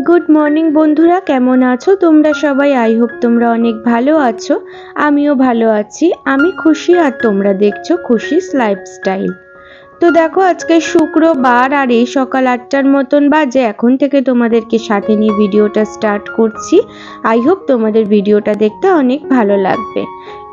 Good morning বন্ধুরা, কেমন আছো তোমরা সবাই? আই হোপ তোমরা অনেক ভালো আছো। আমিও ভালো আছি। আমি খুশি আর তোমরা দেখছো খুশিস লাইফস্টাইল। তো দেখো, আজকে শুক্রবার আর এই সকাল 8টার মতন বাজে। এখন থেকে তোমাদেরকে সাথে নিয়ে ভিডিওটা স্টার্ট করছি। আই হোপ তোমাদের ভিডিওটা দেখতে অনেক ভালো লাগবে।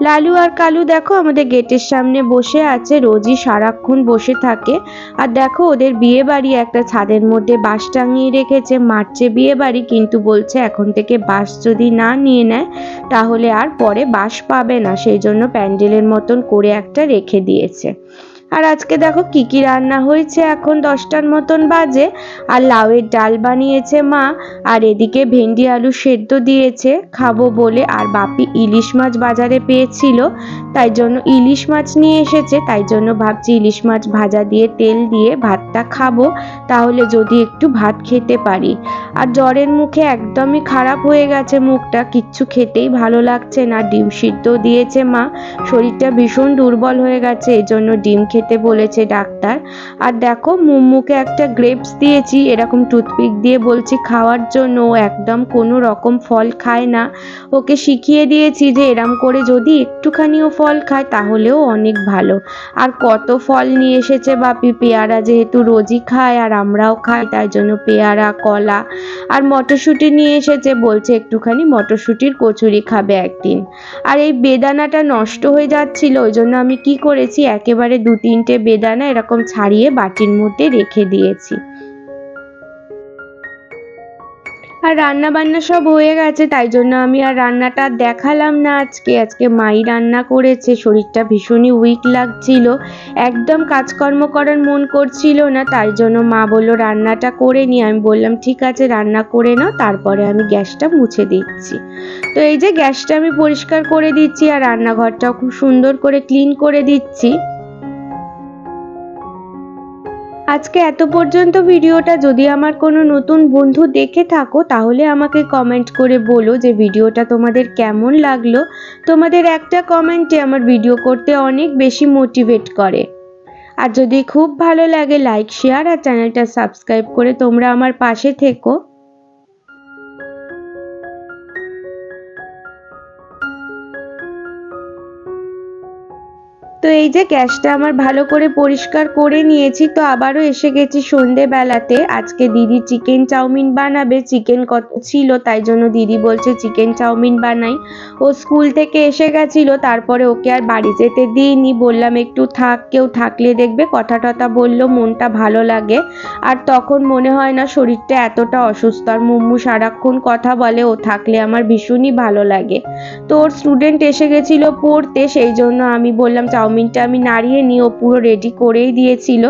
লালু আর কালু দেখো আমাদের গেটের সামনে বসে আছে, রোজই সারাক্ষণ বসে থাকে। আর দেখো ওদের বিয়ে বাড়ি একটা ছাদের মধ্যে বাঁশ টাঙিয়ে রেখেছে, মারছে বিয়ে বাড়ি, কিন্তু বলছে এখন থেকে বাঁশ যদি না নিয়ে নেয় তাহলে আর পরে বাঁশ পাবে না, সেই জন্য প্যান্ডেলের মতন করে একটা রেখে দিয়েছে। আর আজকে দেখো কি কি রান্না হয়েছে, এখন 10টার মতন বাজে। আর লাউয়ের ডাল বানিয়েছে মা, আর এদিকে ভেন্ডি আলু সেদ্ধ দিয়েছে খাবো বলে। আর বাপি ইলিশ মাছ বাজারে পেয়েছিল, তাই জন্য ইলিশ মাছ নিয়ে এসেছে। তাই জন্য ভাবছি ইলিশ মাছ ভাজা দিয়ে তেল দিয়ে ভাতটা খাবো, তাহলে যদি একটু ভাত খেতে পারি। আর জ্বরের মুখে একদমই খারাপ হয়ে গেছে মুখটা, কিচ্ছু খেতেই ভালো লাগছে না। ডিম সিদ্ধ দিয়েছে মা, শরীরটা ভীষণ দুর্বল হয়ে গেছে, এজন্য ডিম খেতে বলেছে ডাক্তার। আর দেখো মুম্মুকে একটা গ্রেপস দিয়েছি, এরকম টুথপিক দিয়ে বলছি খাওয়ার জন্য। ও একদম কোনো রকম ফল খায় না। ওকে শিখিয়ে দিয়েছি যে এরম করে যদি একটুখানিও ফল খায় তাহলেও অনেক ভালো। আর কত ফল নিয়ে এসেছে বাপি, পেয়ারা যেহেতু রোজই খায় আর আমরাও খাই, তাই জন্য পেয়ারা, কলা আর মটরশুঁটি নিয়ে এসেছে, বলছে একটুখানি মটরশুঁটির কচুরি খাবে একদিন। আর এই বেদানাটা নষ্ট হয়ে যাচ্ছিল, ওই জন্য আমি কি করেছি, একেবারে 2-3টে বেদানা এরকম ছাড়িয়ে বাটির মধ্যে রেখে দিয়েছি। আর রান্না বান্না সব হয়ে গেছে, তাই জন্য আমি আর রান্নাটা দেখালাম না। আজকে মাই রান্না করেছে, শরীরটা ভীষণই উইক লাগছিল, একদম কাজকর্ম করার মন করছিল না, তাই জন্য মা বললো রান্নাটা করে নি। আমি বললাম ঠিক আছে রান্না করে নাও, তারপরে আমি গ্যাসটা মুছে দিচ্ছি। তো এই যে গ্যাসটা আমি পরিষ্কার করে দিচ্ছি আর রান্নাঘরটাও খুব সুন্দর করে ক্লিন করে দিচ্ছি। আজকে এত পর্যন্ত ভিডিওটা যদি আমার কোনো নতুন বন্ধু দেখে থাকো তাহলে আমাকে কমেন্ট করে বলো যে ভিডিওটা তোমাদের কেমন লাগলো। তোমাদের একটা কমেন্টে আমার ভিডিও করতে অনেক বেশি মোটিভেট করে। আর যদি খুব ভালো লাগে লাইক, শেয়ার আর চ্যানেলটা সাবস্ক্রাইব করে তোমরা আমার পাশে থেকো। তো এই যে গ্যাসটা আমার ভালো করে পরিষ্কার করে নিয়েছি। তো আবারও এসে গেছি সন্ধেবেলাতে। আজকে দিদি চিকেন চাউমিন বানাবে, চিকেন কত ছিল তাই জন্য দিদি বলছে চিকেন চাউমিন বানাই। ও স্কুল থেকে এসে গেছিল, তারপরে ওকে আর বাড়ি যেতে দিইনি, বললাম একটু থাক, কেউ থাকলে দেখবে কথা টথা বললো মনটা ভালো লাগে। আর তখন মনে হয় না শরীরটা এতটা অসুস্থ। আর মুম্মু সারাক্ষণ কথা বলে, ও থাকলে আমার ভীষণই ভালো লাগে। তো ওর স্টুডেন্ট এসে গেছিলো পড়তে, সেই জন্য আমি বললাম চাউমিনটা আমি নাড়িয়ে নিই, ও পুরো রেডি করেই দিয়েছিল,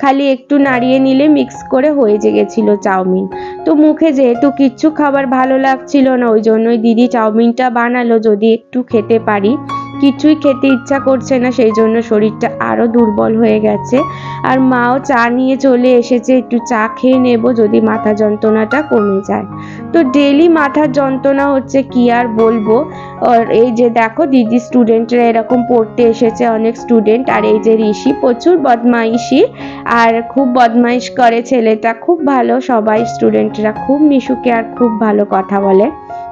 খালি একটু নাড়িয়ে নিলে মিক্স করে হয়ে গেছিলো চাউমিন। তো মুখে যেহেতু কিচ্ছু খাবার ভালো লাগছিল না, ওই জন্যই দিদি চাউমিনটা বানালো যদি একটু খেতে পারি। কিছুই খেতে ইচ্ছা করছে না, সেই জন্য শরীরটা আরো দুর্বল হয়ে গেছে। আর মাও চা নিয়ে চলে এসেছে, একটু চা খেয়ে নেব যদি মাথা যন্ত্রণাটা কমে যায়। তো ডেলি মাথার যন্ত্রণা হচ্ছে, কি আর বলবো। আর এই যে দেখো দিদি স্টুডেন্টরা এরকম পড়তে এসেছে, অনেক স্টুডেন্ট। আর এই যে ঋষি প্রচুর বদমাইশি, আর খুব বদমাইশ করে ছেলেটা, খুব ভালো। সবাই স্টুডেন্টরা খুব মিশুকে আর খুব ভালো কথা বলে।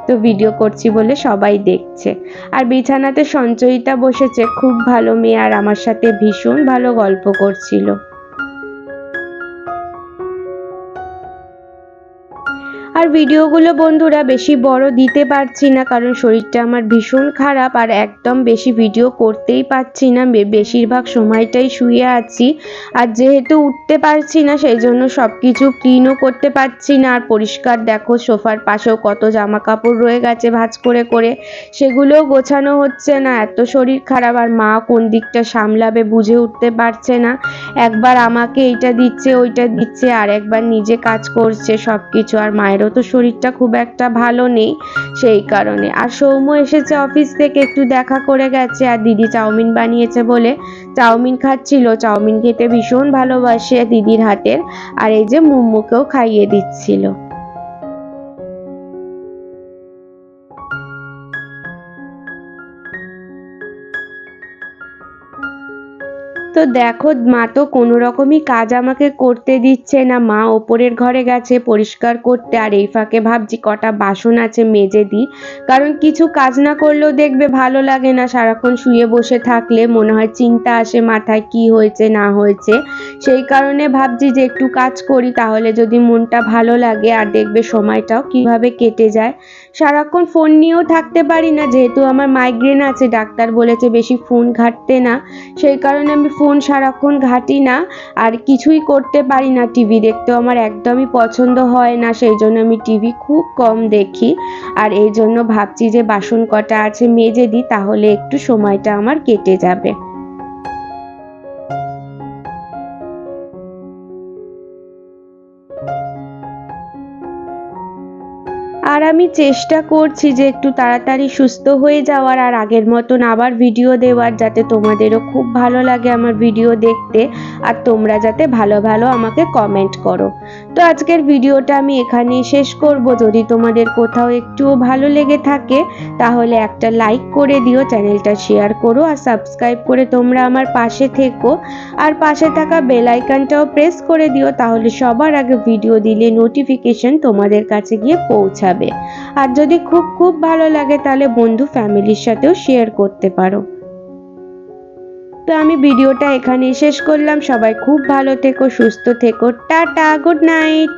তো ভিডিও করছি বলে সবাই দেখছে। আর বিছানাতে সঞ্চয়িতা বসেছে, খুব ভালো মেয়ে, আর আমার সাথে ভীষণ ভালো গল্প করছিল। আর ভিডিওগুলো বন্ধুরা বেশি বড় দিতে পারছি না, কারণ শরীরটা আমার ভীষণ খারাপ আর একদম বেশি ভিডিও করতেই পারছি না, বেশিরভাগ সময়টাই শুয়ে আছি। আর যেহেতু উঠতে পারছি না সেই জন্য সব কিছু ক্লিনও করতে পারছি না। আর পরিষ্কার দেখো সোফার পাশেও কত জামা কাপড় রয়ে গেছে ভাঁজ করে করে, সেগুলোও গোছানো হচ্ছে না, এত শরীর খারাপ। আর মা কোন দিকটা সামলাবে বুঝে উঠতে পারছে না, একবার আমাকে এইটা দিচ্ছে ওইটা দিচ্ছে, আর একবার নিজে কাজ করছে সব কিছু। আর মায়েরও তো শরীরটা খুব একটা ভালো নেই, সেই কারণে। আর সৌম্য এসেছে অফিস থেকে, একটু দেখা করে গেছে। আর দিদি চাউমিন বানিয়েছে বলে চাউমিন খাচ্ছিল, চাউমিন খেতে ভীষণ ভালোবাসে দিদির হাতের। আর এই যে মুম্মুকেও খাইয়ে দিচ্ছিল। তো দেখো মা তো কোনো রকমই কাজ আমাকে করতে দিচ্ছে না। মা ওপরের ঘরে গেছে পরিষ্কার করতে, আর এই ফাঁকে ভাবছি কটা বাসন আছে মেজে দিই। কারণ কিছু কাজ না করলেও দেখবে ভালো লাগে না, সারাক্ষণ শুয়ে বসে থাকলে মনে হয় চিন্তা আসে মাথায় কি হয়েছে না হয়েছে। সেই কারণে ভাবছি যে একটু কাজ করি, তাহলে যদি মনটা ভালো লাগে আর দেখবে সময়টাও কিভাবে কেটে যায়। সারাক্ষণ ফোন নিয়েও থাকতে পারি না, যেহেতু আমার মাইগ্রেন আছে, ডাক্তার বলেছে বেশি ফোন ঘাঁটতে না। সেই কারণে আমি ফোন সারাক্ষণ ঘাঁটি না, আর কিছুই করতে পারি না। টিভি দেখতেও আমার একদমই পছন্দ হয় না, সেই জন্য আমি টিভি খুব কম দেখি। আর এই জন্য ভাবছি যে বাসন কটা আছে মেজে দিই, তাহলে একটু সময়টা আমার কেটে যাবে। আর আমি চেষ্টা করছি যে একটু তাড়াতাড়ি সুস্থ হয়ে যাওয়ার, আর আগের মতন আবার ভিডিও দেওয়ার, যাতে তোমাদেরও খুব ভালো লাগে আমার ভিডিও দেখতে, আর তোমরা যাতে ভালো ভালো আমাকে কমেন্ট করো। তো আজকের ভিডিওটা আমি এখানেই শেষ করব। যদি তোমাদের কোথাও একটুও ভালো লেগে থাকে তাহলে একটা লাইক করে দিও, চ্যানেলটা শেয়ার করো, আর সাবস্ক্রাইব করে তোমরা আমার পাশে থেকো। আর পাশে থাকা বেল আইকনটাও প্রেস করে দিও, তাহলে সবার আগে ভিডিও দিলে নোটিফিকেশন তোমাদের কাছে গিয়ে পৌঁছাবে। আর যদি খুব খুব ভালো লাগে তাহলে বন্ধু ফ্যামিলির সাথেও শেয়ার করতে পারো। তো আমি ভিডিওটা এখানেই শেষ করলাম। সবাই খুব ভালো থেকো, সুস্থ থেকো, টাটা, গুড নাইট।